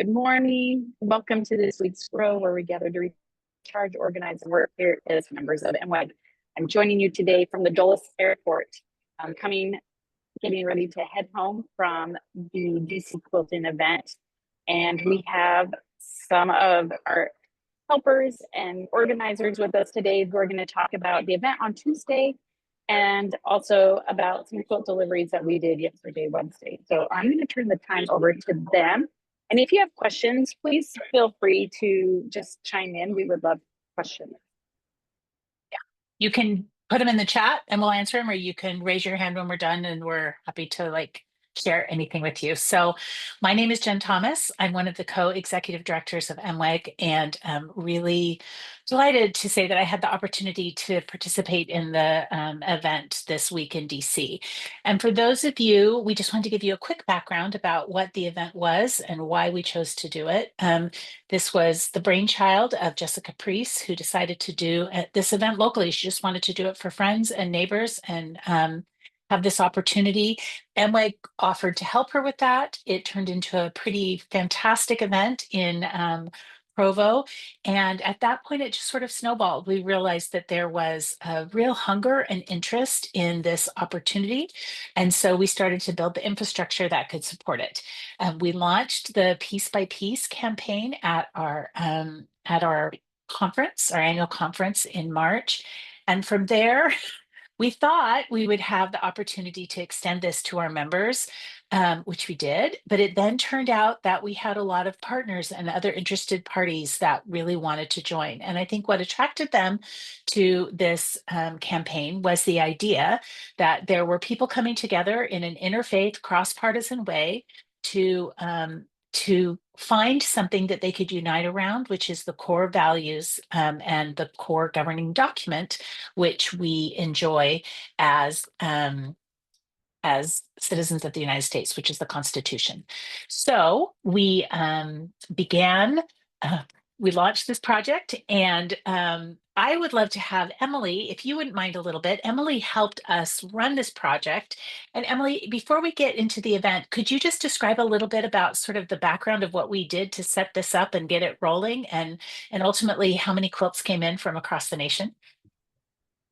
Good morning. Welcome to this week's Grow, where we gather to recharge, organize, and work here as members of MWEG. I'm joining you today from the Dulles Airport. I'm getting ready to head home from the DC Quilting event. And we have some of our helpers and organizers with us today. We're going to talk about the event on Tuesday and also about some quilt deliveries that we did yesterday, Wednesday. So I'm going to turn the time over to them. And if you have questions, please feel free to just chime in. We would love questions. You can put them in the chat and we'll answer them, or you can raise your hand when we're done and we're happy to share anything with you. So my name is Jen Thomas. I'm one of the co-executive directors of MWEG, and I'm really delighted to say that I had the opportunity to participate in the event this week in DC. And for those of you, we just wanted to give you a quick background about what the event was and why we chose to do it. This was the brainchild of Jessica Priest, who decided to do this event locally. She just wanted to do it for friends and neighbors and have this opportunity. MWEG offered to help her with that. It turned into a pretty fantastic event in Provo. And at that point, it just sort of snowballed. We realized that there was a real hunger and interest in this opportunity. And so we started to build the infrastructure that could support it. We launched the Piece by Piece campaign at our conference, our annual conference in March. And from there, we thought we would have the opportunity to extend this to our members, which we did, but it then turned out that we had a lot of partners and other interested parties that really wanted to join. And I think what attracted them to this campaign was the idea that there were people coming together in an interfaith, cross-partisan way to find something that they could unite around, which is the core values and the core governing document, which we enjoy as citizens of the United States, which is the Constitution. So we began. We launched this project, and I would love to have Emily, if you wouldn't mind a little bit. Emily helped us run this project. And Emily, before we get into the event, could you just describe a little bit about sort of the background of what we did to set this up and get it rolling, and ultimately how many quilts came in from across the nation?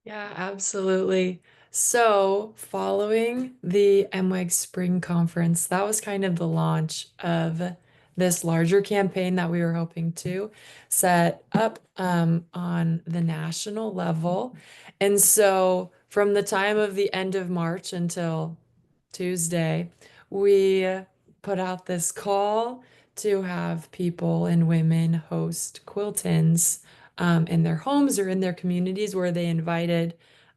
Yeah, absolutely. So, following the MWEG Spring Conference, that was kind of the launch of this larger campaign that we were hoping to set up on the national level. And so, from the time of the end of March until Tuesday, we put out this call to have people and women host quilt-ins in their homes or in their communities, where they invited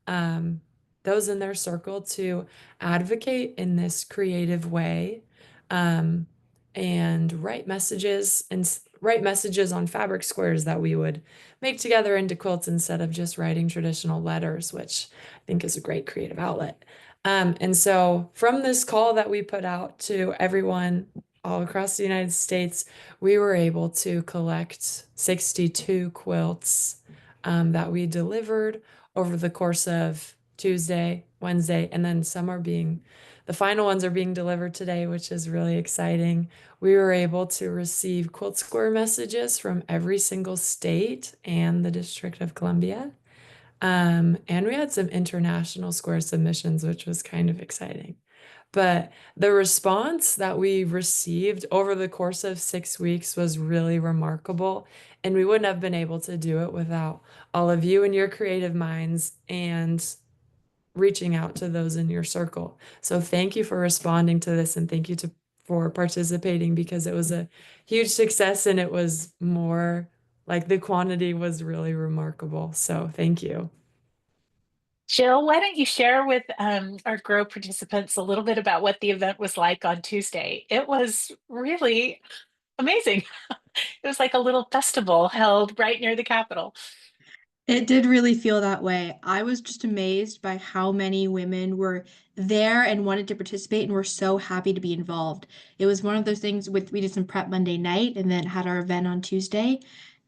um, those in their circle to advocate in this creative way, um, and write messages on fabric squares that we would make together into quilts instead of just writing traditional letters, which I think is a great creative outlet. And so from this call that we put out to everyone all across the United States, we were able to collect 62 quilts that we delivered over the course of Tuesday, Wednesday, and then the final ones are being delivered today, which is really exciting. We were able to receive quilt square messages from every single state and the District of Columbia. And we had some international square submissions, which was kind of exciting. But the response that we received over the course of 6 weeks was really remarkable. And we wouldn't have been able to do it without all of you and your creative minds and reaching out to those in your circle. So thank you for responding to this, and thank you for participating, because it was a huge success, and it was more like the quantity was really remarkable. So thank you. Jill, why don't you share with our Grow participants a little bit about what the event was like on Tuesday? It was really amazing. It was like a little festival held right near the Capitol. It did really feel that way. I was just amazed by how many women were there and wanted to participate and were so happy to be involved. It was one of those things we did some prep Monday night and then had our event on Tuesday,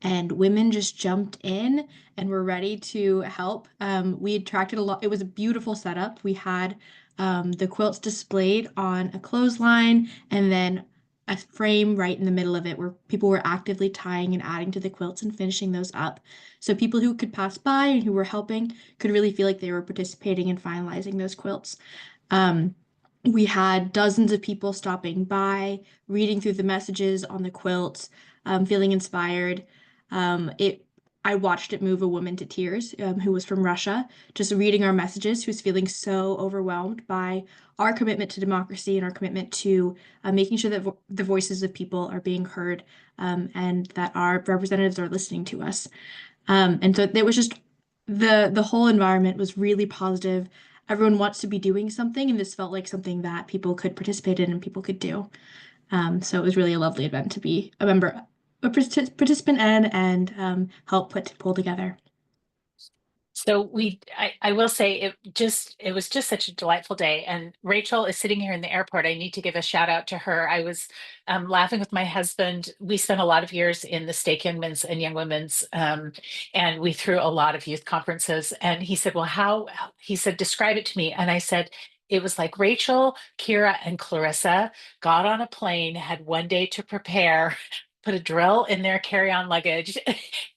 and women just jumped in and were ready to help. We attracted a lot. It was a beautiful setup. We had the quilts displayed on a clothesline, and then a frame right in the middle of it where people were actively tying and adding to the quilts and finishing those up. So people who could pass by and who were helping could really feel like they were participating in finalizing those quilts. We had dozens of people stopping by, reading through the messages on the quilts, feeling inspired. I watched it move a woman to tears, who was from Russia, just reading our messages, who's feeling so overwhelmed by our commitment to democracy and our commitment to making sure that the voices of people are being heard, and that our representatives are listening to us. And so it was just the whole environment was really positive. Everyone wants to be doing something, and this felt like something that people could participate in and people could do. So it was really a lovely event to be a member, a participant in, and help pull together. So I will say it was just such a delightful day. And Rachel is sitting here in the airport. I need to give a shout out to her. I was laughing with my husband. We spent a lot of years in the stake young men's and young women's, and we threw a lot of youth conferences. And he said, "Well, he said, describe it to me." And I said, it was like Rachel, Kira, and Clarissa got on a plane, had one day to prepare, put a drill in their carry-on luggage,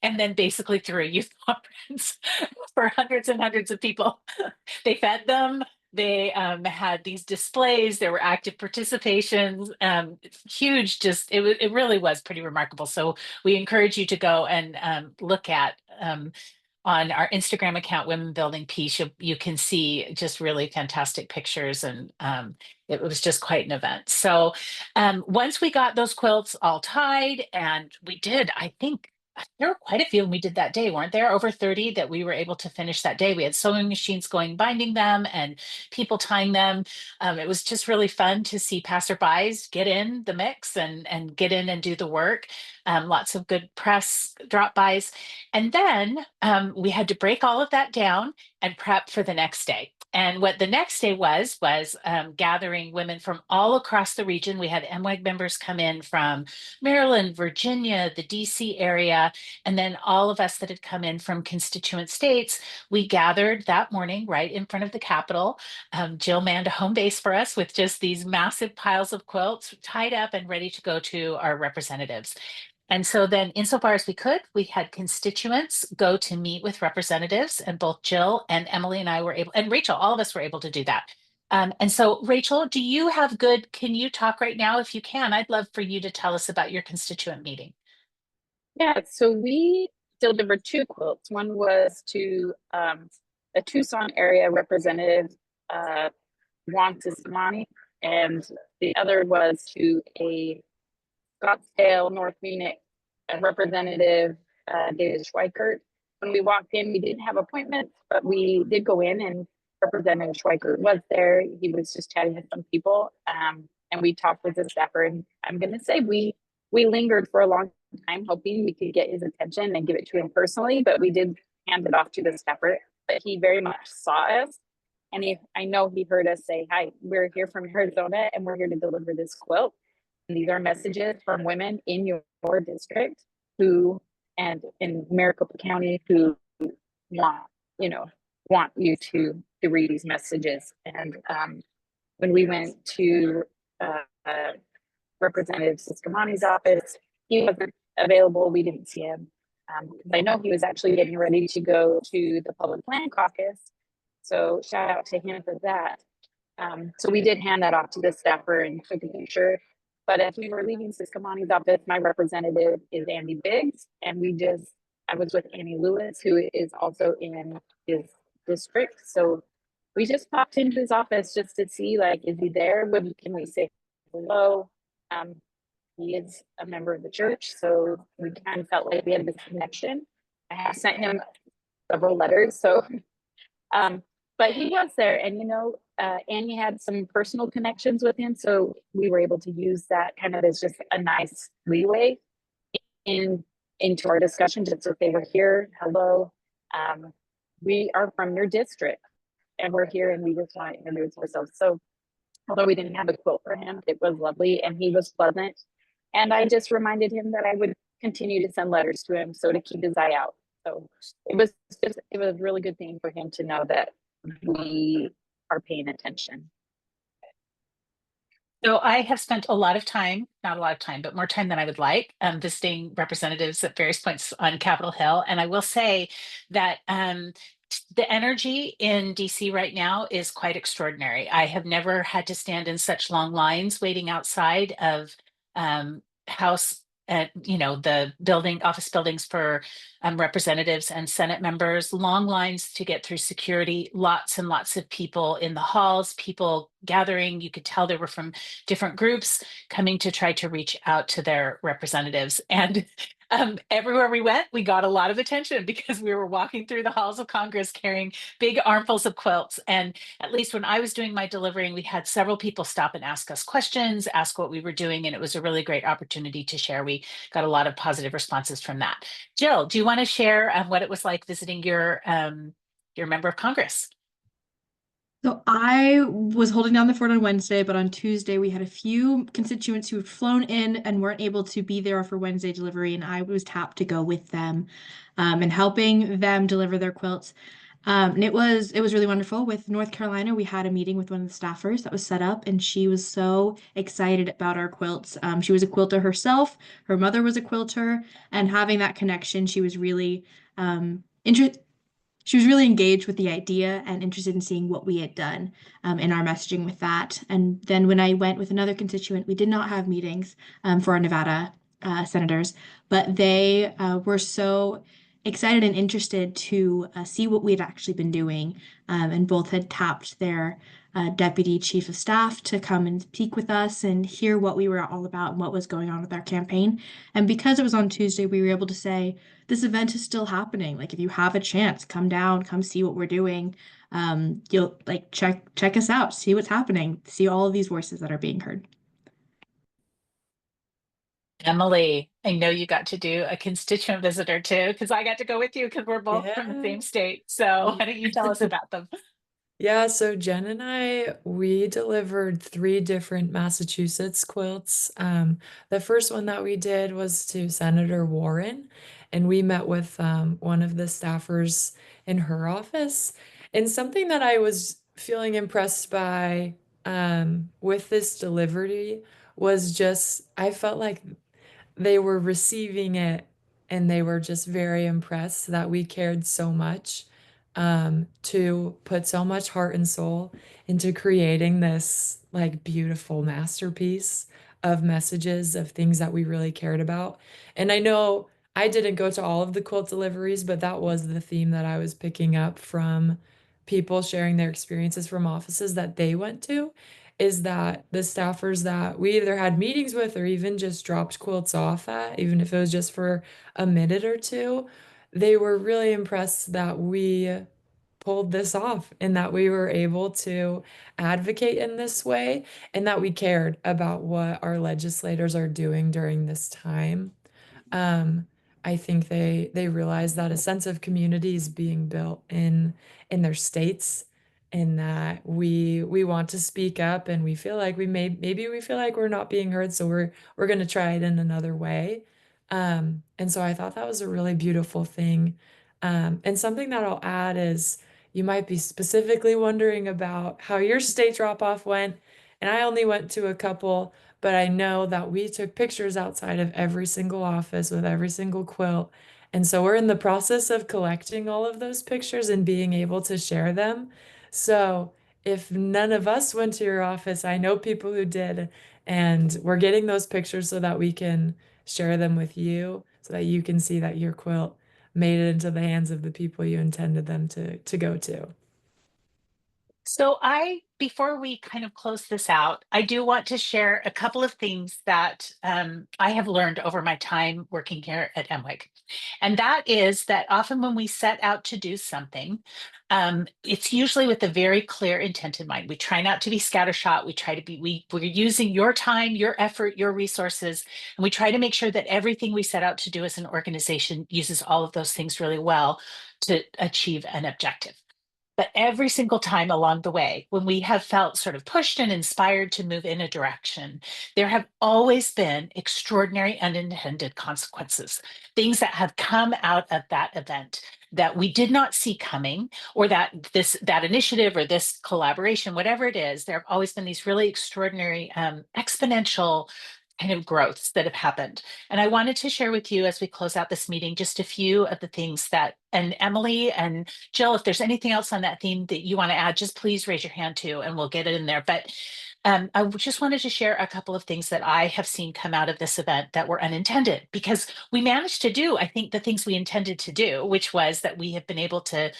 and then basically threw a youth conference for hundreds and hundreds of people. They fed them. They had these displays. There were active participations. Huge. It really was pretty remarkable. So we encourage you to go and look at on our Instagram account, Women Building Peace. You can see just really fantastic pictures, and it was just quite an event. So once we got those quilts all tied, and we did, I think there were quite a few we did that day, weren't there? Over 30 that we were able to finish that day. We had sewing machines going, binding them, and people tying them. It was just really fun to see passerbys get in the mix and get in and do the work. Lots of good press drop-bys. And then we had to break all of that down and prep for the next day. And what the next day was gathering women from all across the region. We had MWAG members come in from Maryland, Virginia, the DC area, and then all of us that had come in from constituent states. We gathered that morning right in front of the Capitol. Jill manned a home base for us with just these massive piles of quilts tied up and ready to go to our representatives. And so then, insofar as we could, we had constituents go to meet with representatives, and both Jill and Emily and I were able, and Rachel, all of us were able to do that. And so, Rachel, can you talk right now? If you can, I'd love for you to tell us about your constituent meeting. Yeah, so we delivered two quilts. One was to a Tucson area representative, Juan Cismani, and the other was to a Scottsdale, North Phoenix representative, David Schweikert. When we walked in, we didn't have appointments, but we did go in, and Representative Schweikert was there. He was just chatting with some people, and we talked with the staffer. And I'm going to say we lingered for a long time, hoping we could get his attention and give it to him personally, but we did hand it off to the staffer. But he very much saw us, and I know he heard us say, "Hi, we're here from Arizona, and we're here to deliver this quilt. And these are messages from women in your district and in Maricopa County who want you to read these messages." And when we went to Representative Ciscomani's office, he wasn't available. We didn't see him. I know he was actually getting ready to go to the Public Land Caucus. So shout out to him for that. So we did hand that off to the staffer and took a picture. But as we were leaving Ciscomani's office, my representative is Andy Biggs, and I was with Annie Lewis, who is also in his district. So we just popped into his office just to see, like, is he there? Can we say hello? He is a member of the church, so we kind of felt like we had this connection. I have sent him several letters, so but he was there, and Annie had some personal connections with him, so we were able to use that kind of as just a nice leeway into our discussion. Just if they were here, hello, we are from your district, and we're here, and we just want to introduce ourselves. So although we didn't have a quote for him, it was lovely, and he was pleasant. And I just reminded him that I would continue to send letters to him, so to keep his eye out. So it was a really good thing for him to know that we are paying attention. So I have spent a lot of time, not a lot of time, but more time than I would like, visiting representatives at various points on Capitol Hill. And I will say that the energy in DC right now is quite extraordinary. I have never had to stand in such long lines waiting outside of House. The office buildings for representatives and Senate members, long lines to get through security, lots and lots of people in the halls, people gathering. You could tell they were from different groups coming to try to reach out to their representatives. And everywhere we went, we got a lot of attention because we were walking through the halls of Congress carrying big armfuls of quilts. And at least when I was doing my delivering, we had several people stop and ask us questions, ask what we were doing. And it was a really great opportunity to share. We got a lot of positive responses from that. Jill, do you want to share what it was like visiting your member of Congress? So I was holding down the fort on Wednesday, but on Tuesday we had a few constituents who had flown in and weren't able to be there for Wednesday delivery, and I was tapped to go with them, and helping them deliver their quilts. And it was really wonderful. With North Carolina, we had a meeting with one of the staffers that was set up, and she was so excited about our quilts. She was a quilter herself. Her mother was a quilter, and having that connection, interested. She was really engaged with the idea and interested in seeing what we had done in our messaging with that. And then when I went with another constituent, we did not have meetings for our Nevada senators, but they were so excited and interested to see what we had actually been doing. And both had tapped their deputy chief of staff to come and speak with us and hear what we were all about and what was going on with our campaign. And because it was on Tuesday, we were able to say, this event is still happening. Like, if you have a chance, come down, come see what we're doing. You'll like check us out, see what's happening, see all of these voices that are being heard. Emily, I know you got to do a constituent visitor too, because I got to go with you because we're both from the Yeah. same state. So why don't you tell us about them? Yeah, so Jen and I, we delivered three different Massachusetts quilts. The first one that we did was to Senator Warren, and we met with one of the staffers in her office. And something that I was feeling impressed by with this delivery was just, I felt like they were receiving it and they were just very impressed that we cared so much to put so much heart and soul into creating this like beautiful masterpiece of messages of things that we really cared about. And I know I didn't go to all of the quilt deliveries, but that was the theme that I was picking up from people sharing their experiences from offices that they went to, is that the staffers that we either had meetings with or even just dropped quilts off at, even if it was just for a minute or two, they were really impressed that we pulled this off and that we were able to advocate in this way and that we cared about what our legislators are doing during this time. um, I think they realize that a sense of community is being built in their states, and that we want to speak up, and we feel like maybe we feel like we're not being heard, so we're going to try it in another way. And so I thought that was a really beautiful thing. And something that I'll add is you might be specifically wondering about how your state drop off went, and I only went to a couple, but I know that we took pictures outside of every single office with every single quilt. And so we're in the process of collecting all of those pictures and being able to share them. So if none of us went to your office, I know people who did, and we're getting those pictures so that we can share them with you so that you can see that your quilt made it into the hands of the people you intended them to go to. So before we kind of close this out, I do want to share a couple of things that I have learned over my time working here at MWIG. And that is that often when we set out to do something, it's usually with a very clear intent in mind. We try not to be scattershot. We try to we're using your time, your effort, your resources, and we try to make sure that everything we set out to do as an organization uses all of those things really well to achieve an objective. But every single time along the way, when we have felt sort of pushed and inspired to move in a direction, there have always been extraordinary unintended consequences, things that have come out of that event that we did not see coming, or that initiative or this collaboration, whatever it is. There have always been these really extraordinary exponential kind of growths that have happened. And I wanted to share with you as we close out this meeting just a few of the things that, and Emily and Jill, if there's anything else on that theme that you want to add, just please raise your hand too, and we'll get it in there. But I just wanted to share a couple of things that I have seen come out of this event that were unintended, because we managed to do, I think, the things we intended to do, which was that we have been able to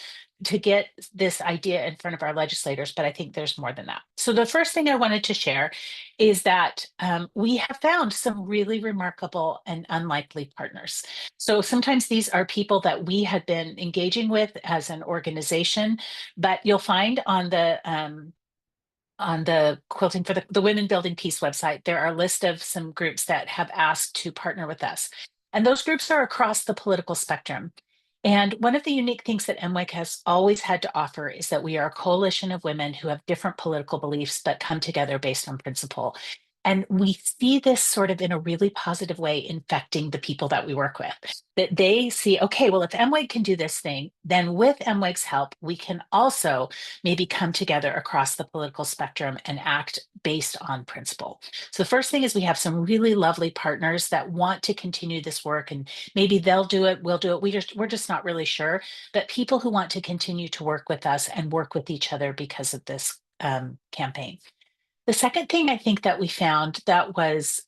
get this idea in front of our legislators, but I think there's more than that. So the first thing I wanted to share is that we have found some really remarkable and unlikely partners. So sometimes these are people that we had been engaging with as an organization, but you'll find on the Quilting for the Women Building Peace website, there are a list of some groups that have asked to partner with us. And those groups are across the political spectrum. And one of the unique things that MWEC has always had to offer is that we are a coalition of women who have different political beliefs, but come together based on principle. And we see this sort of in a really positive way infecting the people that we work with, that they see, okay, well, if MWEG can do this thing, then with MWEG's help, we can also maybe come together across the political spectrum and act based on principle. So the first thing is we have some really lovely partners that want to continue this work, and maybe they'll do it, we'll do it. We're just not really sure, but people who want to continue to work with us and work with each other because of this campaign. The second thing I think that we found that was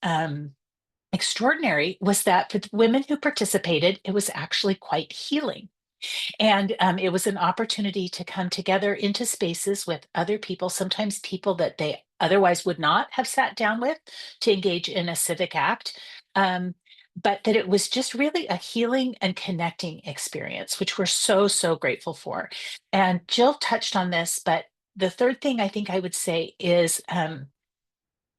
extraordinary was that for the women who participated, it was actually quite healing. And it was an opportunity to come together into spaces with other people, sometimes people that they otherwise would not have sat down with to engage in a civic act. But that it was just really a healing and connecting experience, which we're so, so grateful for. And Jill touched on this, but the third thing I think I would say is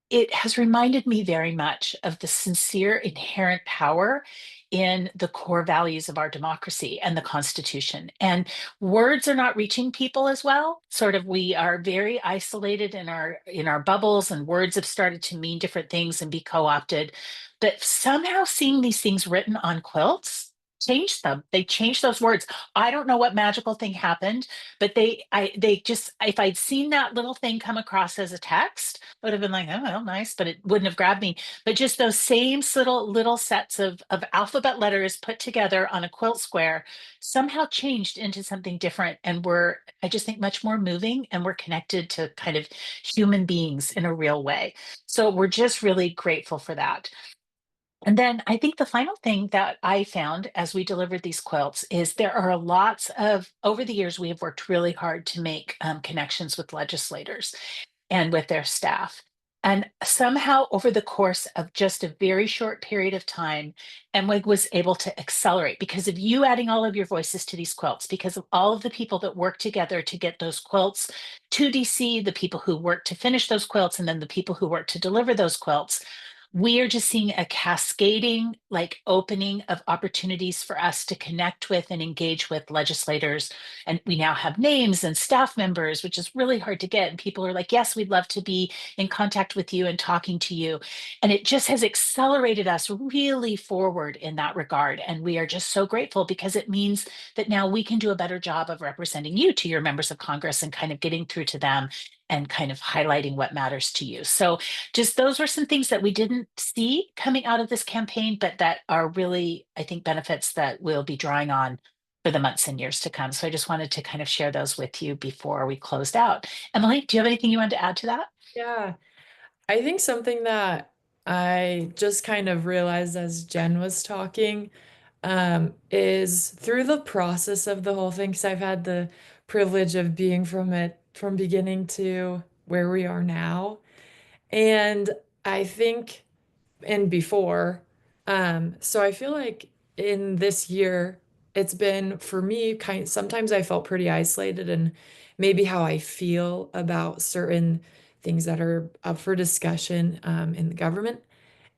it has reminded me very much of the sincere inherent power in the core values of our democracy and the Constitution. And words are not reaching people as well. Sort of, we are very isolated in our bubbles, and words have started to mean different things and be co-opted. But somehow seeing these things written on quilts changed them. They changed those words. I don't know what magical thing happened, but they just, if I'd seen that little thing come across as a text, I would have been like, oh, well, nice, but it wouldn't have grabbed me. But just those same little sets of alphabet letters put together on a quilt square somehow changed into something different, and were, I just think, much more moving, and we're connected to kind of human beings in a real way. So we're just really grateful for that. And then I think the final thing that I found as we delivered these quilts is there are lots of, over the years, we have worked really hard to make connections with legislators and with their staff. And somehow, over the course of just a very short period of time, MWIG was able to accelerate because of you adding all of your voices to these quilts, because of all of the people that worked together to get those quilts to DC, the people who worked to finish those quilts, and then the people who worked to deliver those quilts. We are just seeing a cascading, like, opening of opportunities for us to connect with and engage with legislators. And we now have names and staff members, which is really hard to get. And people are like, yes, we'd love to be in contact with you and talking to you. And it just has accelerated us really forward in that regard. And we are just so grateful, because it means that now we can do a better job of representing you to your members of Congress and kind of getting through to them and kind of highlighting what matters to you. So just those were some things that we didn't see coming out of this campaign, but that are really, I think, benefits that we'll be drawing on for the months and years to come. So I just wanted to kind of share those with you before we closed out. Emily, do you have anything you wanted to add to that? Yeah, I think something that I just kind of realized as Jen was talking, is through the process of the whole thing, because I've had the privilege of being from it from beginning to where we are now. And I think, and before, so I feel like in this year, it's been for me sometimes I felt pretty isolated, and maybe how I feel about certain things that are up for discussion in the government.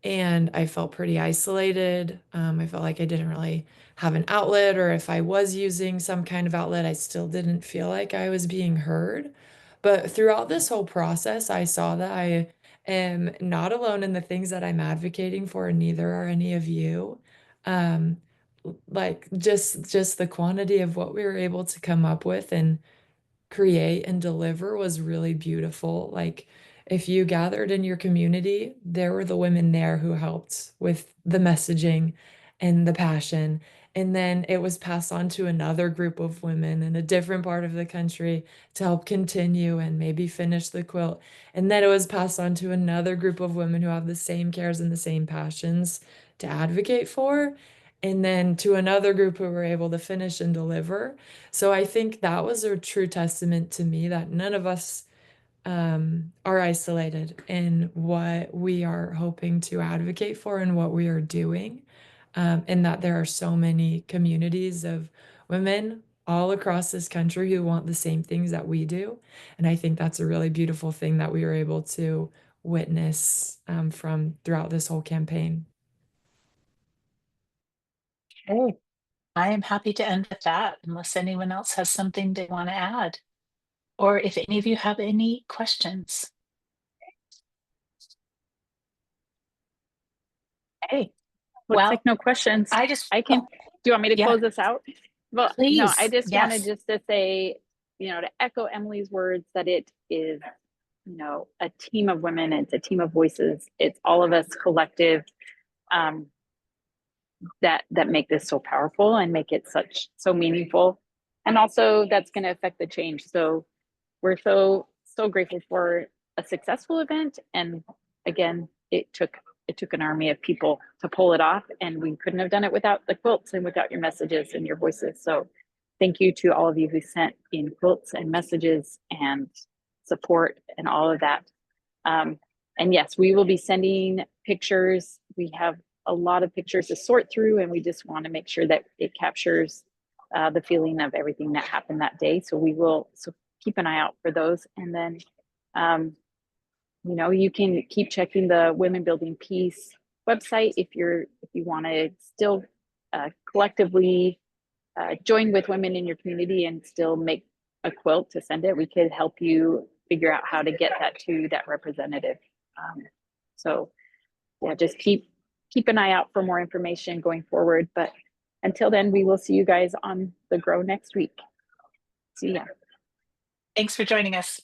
and I felt pretty isolated. I felt like I didn't really have an outlet, or if I was using some kind of outlet, I still didn't feel like I was being heard. But throughout this whole process, I saw that I am not alone in the things that I'm advocating for, and neither are any of you. Um, like just the quantity of what we were able to come up with and create and deliver was really beautiful. Like, if you gathered in your community, there were the women there who helped with the messaging and the passion. And then it was passed on to another group of women in a different part of the country to help continue and maybe finish the quilt. And then it was passed on to another group of women who have the same cares and the same passions to advocate for. And then to another group who were able to finish and deliver. So I think that was a true testament to me that none of us are isolated in what we are hoping to advocate for and what we are doing. And that there are so many communities of women all across this country who want the same things that we do. And I think that's a really beautiful thing that we were able to witness from throughout this whole campaign. Okay. I am happy to end with that unless anyone else has something they want to add, or if any of you have any questions. Hey, Looks well, like no questions. I just, I can, do you want me to yeah, close this out? Well, no, I please, just wanted yes. just to say, to echo Emily's words, that it is, a team of women. It's a team of voices. It's all of us collective, that make this so powerful and make it so meaningful. And also that's going to affect the change. So we're so grateful for a successful event. And again, it took an army of people to pull it off, and we couldn't have done it without the quilts and without your messages and your voices. So thank you to all of you who sent in quilts and messages and support and all of that. And yes, we will be sending pictures. We have a lot of pictures to sort through, and we just want to make sure that it captures the feeling of everything that happened that day. So keep an eye out for those. And then, you can keep checking the Women Building Peace website if you want to still collectively join with women in your community and still make a quilt to send it. We could help you figure out how to get that to that representative. So yeah, just keep an eye out for more information going forward. But until then, we will see you guys on the Grow next week. See ya. Thanks for joining us.